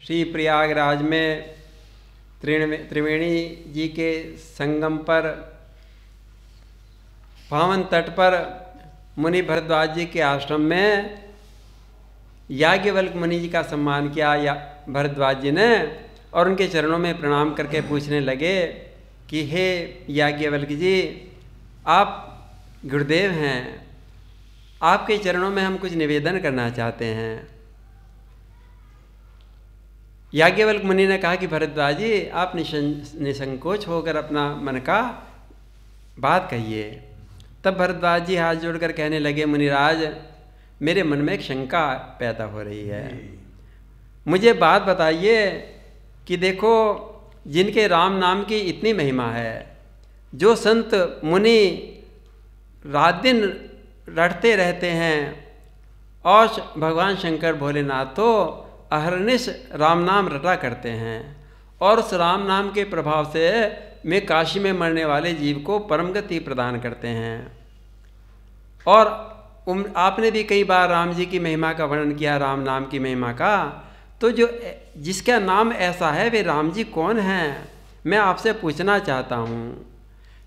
श्री प्रयागराज में त्रिवेणी जी के संगम पर पावन तट पर मुनि भरद्वाज जी के आश्रम में याज्ञवल्क्य मुनि जी का सम्मान किया या भरद्वाज जी ने, और उनके चरणों में प्रणाम करके पूछने लगे कि हे याज्ञवल्क्य जी, आप गुरुदेव हैं, आपके चरणों में हम कुछ निवेदन करना चाहते हैं। याज्ञवल्क्य मुनि ने कहा कि भरद्वाज जी, आप निसंकोच होकर अपना मन का बात कहिए। तब भरद्वाज जी हाथ जोड़कर कहने लगे, मुनिराज, मेरे मन में एक शंका पैदा हो रही है। मुझे बात बताइए कि देखो, जिनके राम नाम की इतनी महिमा है, जो संत मुनि रात दिन रटते रहते हैं, और भगवान शंकर भोलेनाथ तो अहरनिश राम नाम रटा करते हैं, और उस राम नाम के प्रभाव से में काशी में मरने वाले जीव को परम गति प्रदान करते हैं। और आपने भी कई बार राम जी की महिमा का वर्णन किया, राम नाम की महिमा का। तो जो जिसका नाम ऐसा है, वे राम जी कौन हैं, मैं आपसे पूछना चाहता हूँ।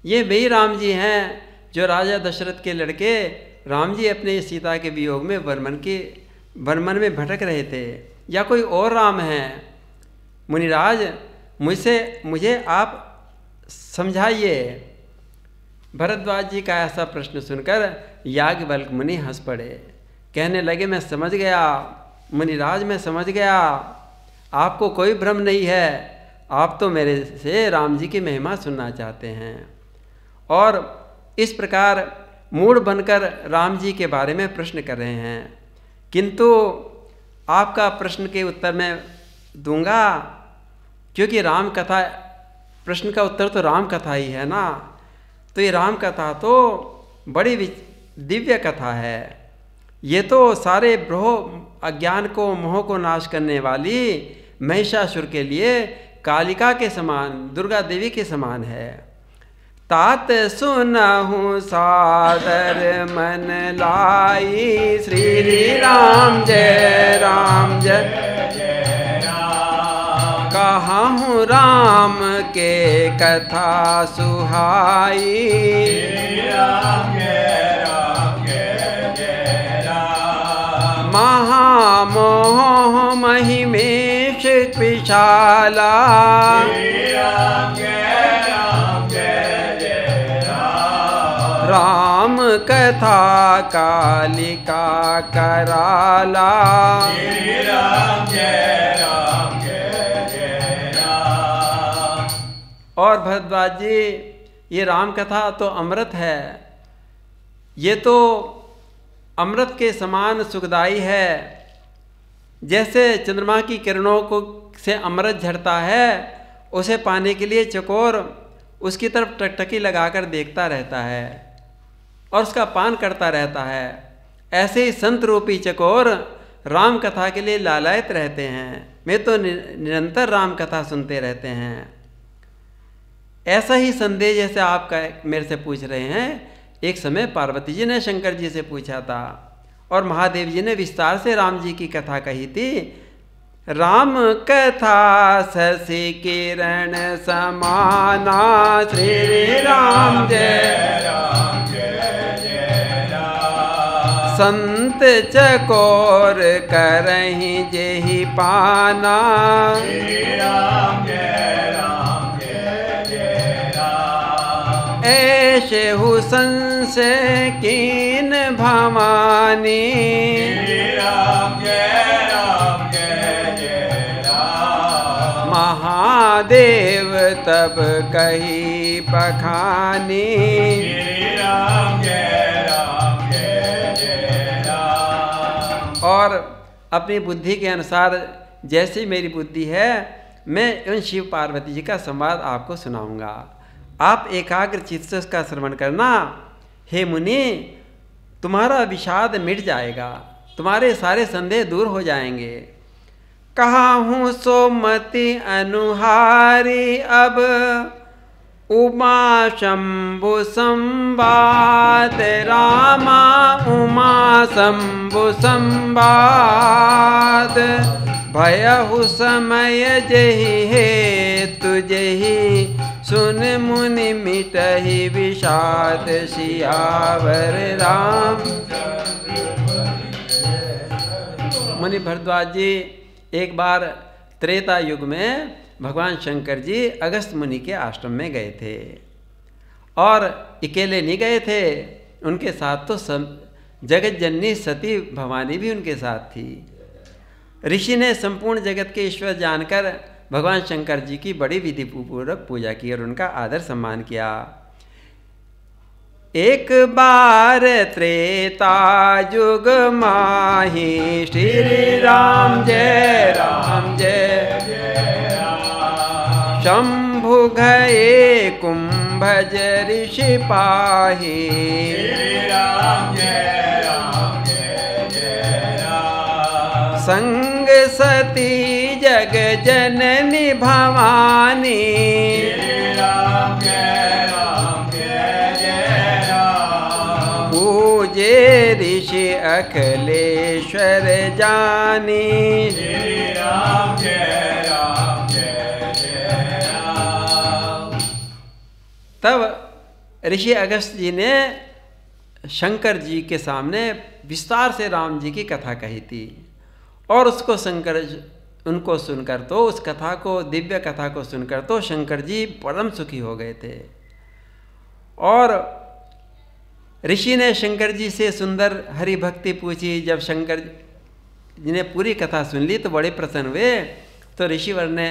ये वही राम जी हैं जो राजा दशरथ के लड़के राम जी अपने सीता के वियोग में वर्मन में भटक रहे थे, या कोई और राम हैं? मुनिराज, मुझे आप समझाइए। भरद्वाज जी का ऐसा प्रश्न सुनकर याज्ञवल्क्य मुनि हंस पड़े। कहने लगे, मैं समझ गया मुनिराज, मैं समझ गया, आपको कोई भ्रम नहीं है, आप तो मेरे से राम जी की महिमा सुनना चाहते हैं, और इस प्रकार मूढ़ बनकर राम जी के बारे में प्रश्न कर रहे हैं। किंतु आपका प्रश्न के उत्तर मैं दूंगा, क्योंकि राम कथा, प्रश्न का उत्तर तो राम कथा ही है ना। तो ये राम कथा तो बड़ी दिव्य कथा है। ये तो सारे अज्ञान को, मोह को नाश करने वाली महिषासुर के लिए कालिका के समान, दुर्गा देवी के समान है। तात सुनहु सादर मन लाई, श्री राम जय कहूँ राम के कथा सुहाई। महामोह महिमेश पिशाला, राम कथा कालिका कराला। और भरद्वाज जी, ये राम कथा तो अमृत है, ये तो अमृत के समान सुखदाई है। जैसे चंद्रमा की किरणों को से अमृत झरता है, उसे पाने के लिए चकोर उसकी तरफ टकटकी लगाकर देखता रहता है और उसका पान करता रहता है। ऐसे ही संत रूपी चकोर राम कथा के लिए लालायित रहते हैं। वे तो निरंतर राम कथा सुनते रहते हैं। ऐसा ही संदेह जैसे आप मेरे से पूछ रहे हैं, एक समय पार्वती जी ने शंकर जी से पूछा था, और महादेव जी ने विस्तार से राम जी की कथा कही थी। राम कथा शशि किरण समाना, श्री राम जय संत चकोर करहि जेहि पाना। ऐसे हुसन से कीन भवानी, महादेव तब कही बखानी। और अपनी बुद्धि के अनुसार जैसी मेरी बुद्धि है, मैं उन शिव पार्वती जी का संवाद आपको सुनाऊंगा। आप एकाग्र चित्त से उसका श्रवण करना। हे मुनि, तुम्हारा विषाद मिट जाएगा, तुम्हारे सारे संदेह दूर हो जाएंगे। कहूँ सोमति अनुहारी, अब उमा शंभु संवाद, रामा उमा शंभु संवाद। भयहु समय जहि हे तुझहि सुन मुनि मिटहि विषाद सियावर राम। मुनि भरद्वाज जी एक बार त्रेता युग में भगवान शंकर जी अगस्त मुनि के आश्रम में गए थे और अकेले नहीं गए थे, उनके साथ तो जगत जननी सती भवानी भी उनके साथ थी। ऋषि ने संपूर्ण जगत के ईश्वर जानकर भगवान शंकर जी की बड़ी विधि पूर्वक पूजा की और उनका आदर सम्मान किया। एक बार त्रेता युग माही श्री राम जय शंभु गए कुंभज ऋषि पाही। संग सती जग जननी भवानी पूजे ऋषि अखिलेश्वर जानी। तब ऋषि अगस्त जी ने शंकर जी के सामने विस्तार से राम जी की कथा कही थी और उसको उनको सुनकर तो उस कथा को, दिव्य कथा को सुनकर तो शंकर जी परम सुखी हो गए थे। और ऋषि ने शंकर जी से सुंदर हरि भक्ति पूछी। जब शंकर जी ने पूरी कथा सुन ली तो बड़े प्रसन्न हुए। तो ऋषिवर ने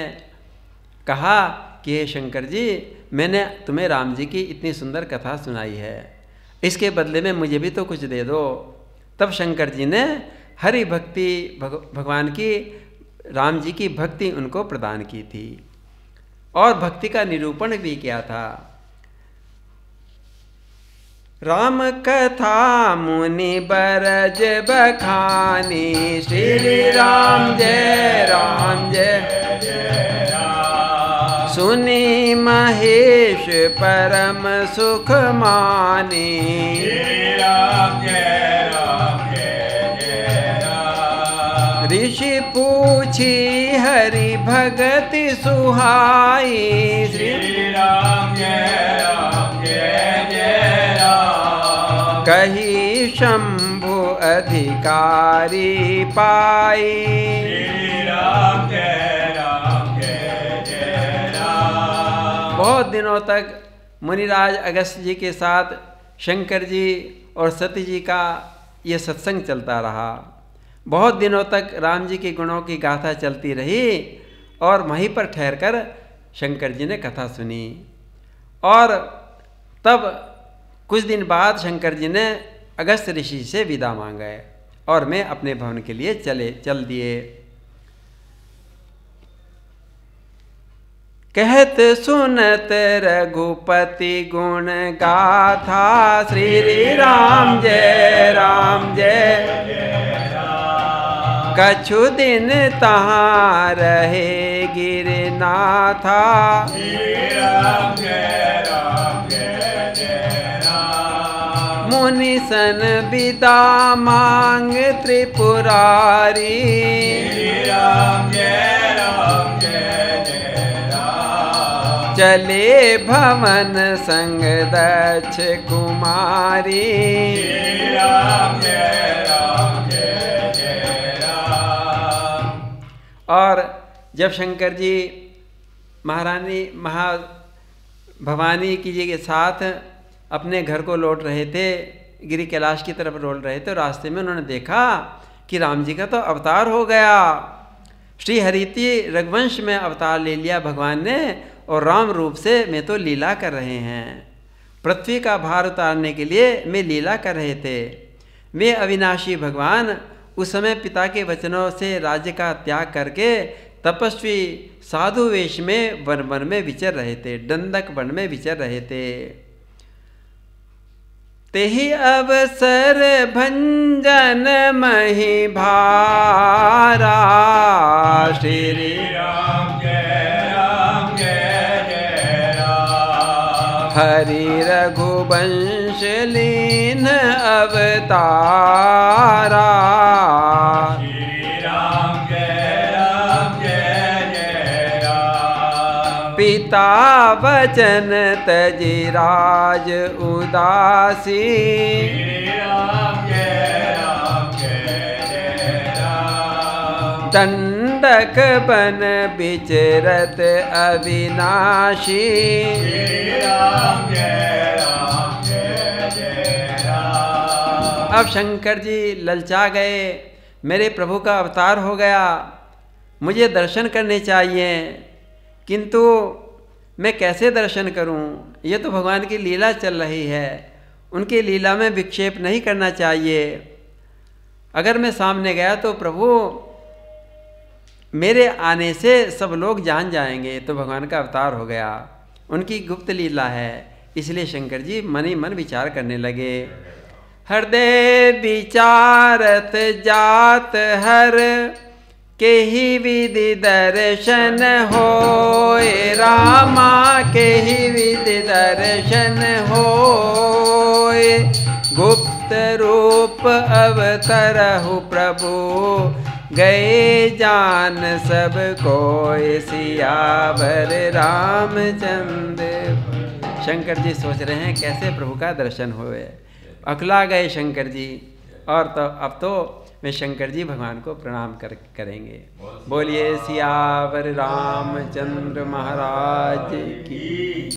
कहा कि हे शंकर जी, मैंने तुम्हें राम जी की इतनी सुंदर कथा सुनाई है, इसके बदले में मुझे भी तो कुछ दे दो। तब शंकर जी ने हरि भक्ति भगवान की, राम जी की भक्ति उनको प्रदान की थी और भक्ति का निरूपण भी किया था। राम कथा मुनि बरज बखानी श्री राम जय सुनी महेश परम सुख मानी। ऋषि पूछी हरि भगति सुहाई श्री राम कही शंभु अधिकारी पाई। बहुत दिनों तक मुनिराज अगस्त जी के साथ शंकर जी और सती जी का ये सत्संग चलता रहा। बहुत दिनों तक राम जी के गुणों की गाथा चलती रही और वहीं पर ठहरकर शंकर जी ने कथा सुनी। और तब कुछ दिन बाद शंकर जी ने अगस्त ऋषि से विदा मांगा और मैं अपने भवन के लिए चल दिए। कहत सुनत रघुपति गुण गाथा श्री राम जय कछु दिन तहाँ रहे गिरनाथा। मुनि सन विदा मांग त्रिपुरारी चले भवन संग दक्ष कुमारी। और जब शंकर जी महारानी भवानी की जी के साथ अपने घर को लौट रहे थे, गिरी कैलाश की तरफ लौट रहे थे, रास्ते में उन्होंने देखा कि राम जी का तो अवतार हो गया। श्री हरिति रघुवंश में अवतार ले लिया भगवान ने और राम रूप से मैं तो लीला कर रहे हैं। पृथ्वी का भार उतारने के लिए मैं लीला कर रहे थे। वे अविनाशी भगवान उस समय पिता के वचनों से राज्य का त्याग करके तपस्वी साधु वेश में वन में विचर रहे थे, दंडक वन में विचर रहे थे। तेहि अवसर भंजन मही भारा श्री राम जय हरि रघुवंश लीन अवतारा। श्री राम जय पिता वचन तजी राज उदासी। दंडक बन विचरत अविनाशी। अब शंकर जी ललचा गए, मेरे प्रभु का अवतार हो गया, मुझे दर्शन करने चाहिए, किंतु मैं कैसे दर्शन करूं? ये तो भगवान की लीला चल रही है, उनकी लीला में विक्षेप नहीं करना चाहिए। अगर मैं सामने गया तो प्रभु मेरे आने से सब लोग जान जाएंगे, तो भगवान का अवतार हो गया, उनकी गुप्त लीला है। इसलिए शंकर जी मन ही मन विचार करने लगे। हृदय विचारत जात हर के ही विधि दर्शन होए। रामा के ही विधि दर्शन होए। गुप्त रूप अवतरहु प्रभु गए जान सब कोय। सियावर रामचंद्र। शंकर जी सोच रहे हैं कैसे प्रभु का दर्शन होए। अकला गए शंकर जी, और तो अब तो वे शंकर जी भगवान को प्रणाम करेंगे। बोलिए सियावर रामचंद्र महाराज की।